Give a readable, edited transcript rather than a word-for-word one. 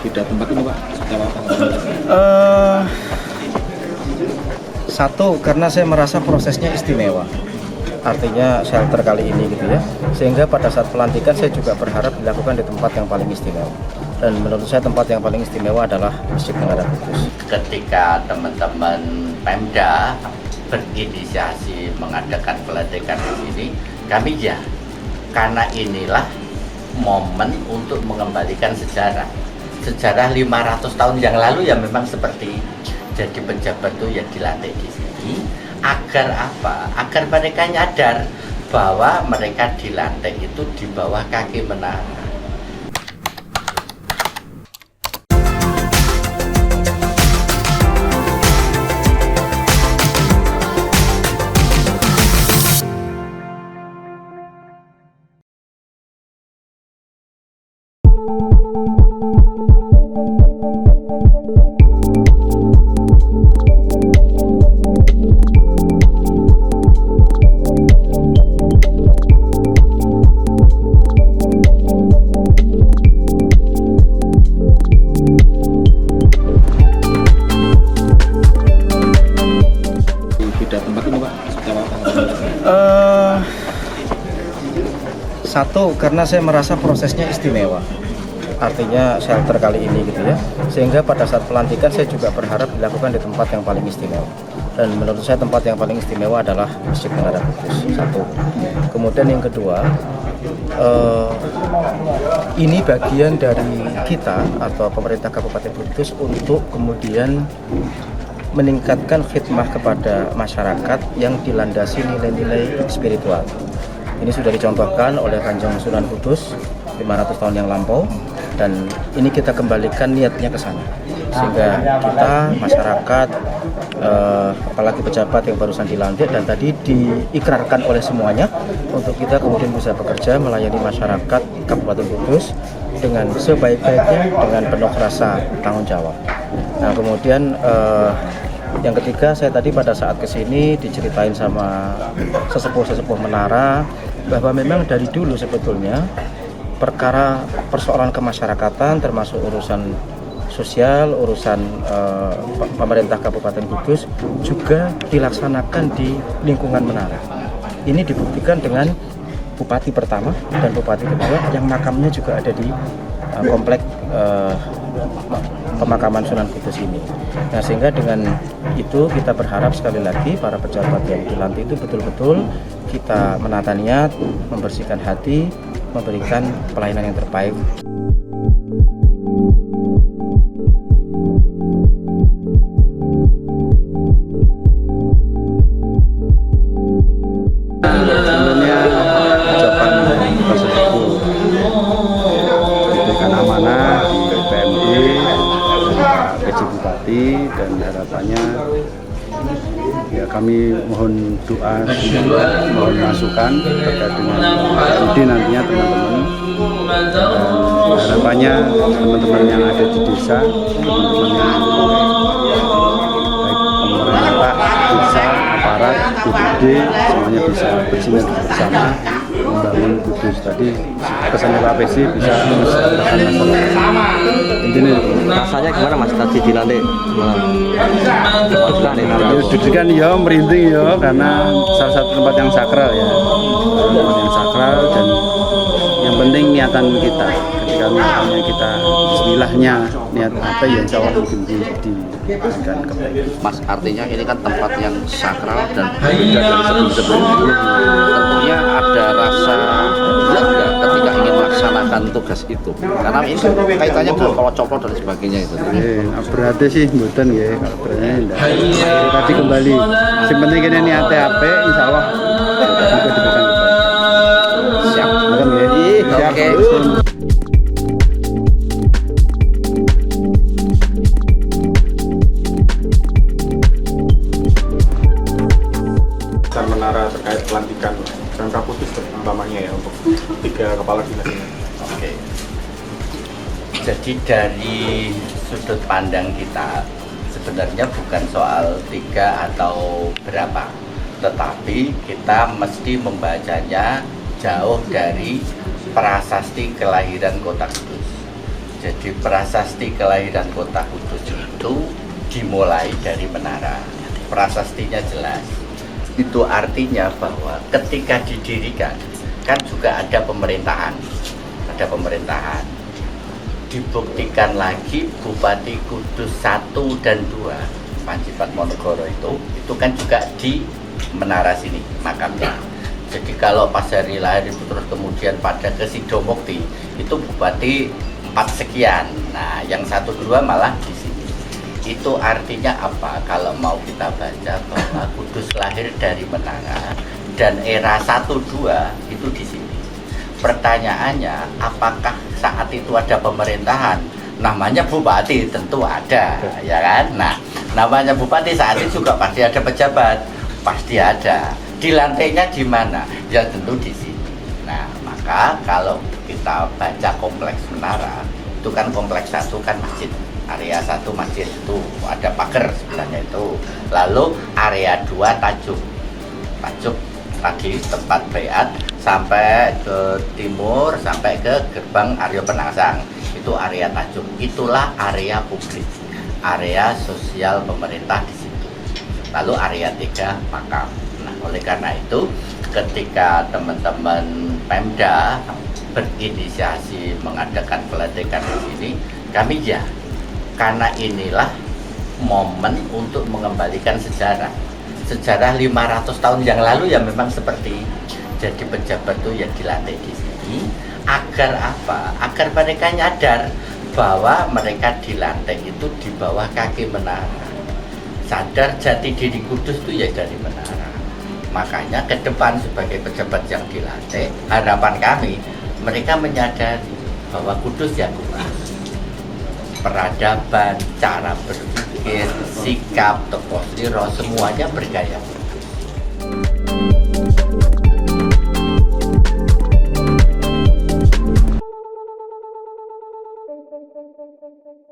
beda tempat ini Pak, seperti apa? Satu, karena saya merasa prosesnya istimewa. Artinya shelter kali ini gitu ya. Sehingga pada saat pelantikan saya juga berharap dilakukan di tempat yang paling istimewa. Dan menurut saya tempat yang paling istimewa adalah Masjid Menara Kudus. Ketika teman-teman Pemda berinisiasi mengadakan pelantikan di sini, kami ya, karena inilah momen untuk mengembalikan sejarah 500 tahun yang lalu ya memang seperti jadi pejabat tuh yang dilantik di sini agar apa? Agar mereka nyadar bahwa mereka dilantik itu di bawah kaki menara. Beda tempat ini Pak, seperti apa? Satu, karena saya merasa prosesnya istimewa. Artinya shelter kali ini gitu ya. Sehingga pada saat pelantikan saya juga berharap dilakukan di tempat yang paling istimewa. Dan menurut saya tempat yang paling istimewa adalah Masjid Menara Kudus. Satu. Kemudian yang kedua, ini bagian dari kita atau pemerintah Kabupaten Kudus untuk kemudian meningkatkan khidmah kepada masyarakat yang dilandasi nilai-nilai spiritual. Ini sudah dicontohkan oleh Kanjeng Sunan Kudus 500 tahun yang lampau, dan ini kita kembalikan niatnya ke sana. Sehingga kita, masyarakat, apalagi pejabat yang barusan dilantik dan tadi diikrarkan oleh semuanya untuk kita kemudian bisa bekerja melayani masyarakat Kabupaten Kudus dengan sebaik-baiknya, dengan penuh rasa tanggung jawab. Nah kemudian yang ketiga, saya tadi pada saat kesini diceritain sama sesepuh-sesepuh menara bahwa memang dari dulu sebetulnya persoalan kemasyarakatan termasuk urusan sosial, urusan pemerintah Kabupaten Kudus juga dilaksanakan di lingkungan menara. Ini dibuktikan dengan Bupati pertama dan Bupati kedua yang makamnya juga ada di komplek pemakaman Sunan Kudus ini. Nah sehingga dengan itu kita berharap sekali lagi para pejabat yang dilantik itu betul-betul kita menata niat, membersihkan hati, memberikan pelayanan yang terbaik. Sebenarnya ucapan tersebut diberikan amanah di PMD, PJ Bupati, dan harapannya ya kami mohon doa, mohon masukan terkait dengan PMD nantinya teman-teman, dan harapannya teman-teman yang ada di desa, teman-teman yang baik pemerintah, desa, aparat, BPD, semuanya bisa bersinergi bersama membangun Kudus. Tadi pesannya Pak PC bisa menyelesaikan masalah. Intinya rasanya gimana Mas tadi dilantik? Dudukan ya merinding ya, karena salah satu tempat yang sakral ya, tempat yang sakral, dan yang penting niatan kita. Ketika niatannya kita bismillahnya, niat apa ya insya Allah mungkin diberikan kebaikan. Mas, artinya ini kan tempat yang sakral dan berbeda dari sebelum-sebelumnya. Tentunya ada rasa berat nggak ketika ingin melaksanakan tugas itu? Karena ini kan kaitannya dengan copot dan sebagainya itu. Beratnya sih mboten ya, kalau beratnya enggak. Tadi kembali, yang penting ini niatnya apa, insya Allah juga diberikan kebaikan. Siap. Makan ya. Siap. Oke. Menara terkait pelantikan Menara Kudus umpamanya ya untuk 3 kepala dinas ini. Oke. Jadi dari sudut pandang kita sebenarnya bukan soal 3 atau berapa, tetapi kita mesti membacanya jauh dari prasasti kelahiran Kota Kudus. Jadi prasasti kelahiran kota Kudus itu dimulai dari menara. Prasastinya jelas. Itu artinya bahwa ketika didirikan kan juga ada pemerintahan. Ada pemerintahan. Dibuktikan lagi Bupati Kudus 1 dan 2 Panji Padmanegara itu kan juga di menara sini makamnya. Jadi kalau pas hari lahir itu terus kemudian pada ke Sidomukti itu Bupati 4 sekian. Nah, yang 1 2 malah di sini. Itu artinya apa? Kalau mau kita baca bahwa Kudus lahir dari menara dan era 1 2 itu di sini. Pertanyaannya, apakah saat itu ada pemerintahan? Namanya bupati tentu ada, ya kan? Nah, namanya bupati saat itu juga pasti ada pejabat, pasti ada. Di lantainya di mana? Ya tentu di sini. Nah, maka kalau kita baca kompleks menara, itu kan kompleks 1 kan masjid. Area 1 masjid itu ada pagar sebenarnya itu. Lalu area 2 tajuk. Tajuk tadi tempat baiat sampai ke timur sampai ke gerbang Aryo Penangsang. Itu area tajuk. Itulah area publik. Area sosial pemerintah di situ. Lalu area 3 makam. Nah, oleh karena itu ketika teman-teman Pemda berinisiasi mengadakan pelantikan di sini, kami ya karena inilah momen untuk mengembalikan sejarah 500 tahun yang lalu ya memang seperti jadi pejabat itu yang dilantik di sini agar apa? Agar mereka nyadar bahwa mereka dilantik itu di bawah kaki menara. Sadar jati diri Kudus itu ya dari menara. Makanya ke depan sebagai pejabat yang dilantik, harapan kami mereka menyadari bahwa Kudus ya Kudus. Peradaban, cara berpikir, sikap, tokoh siro semuanya bergaya.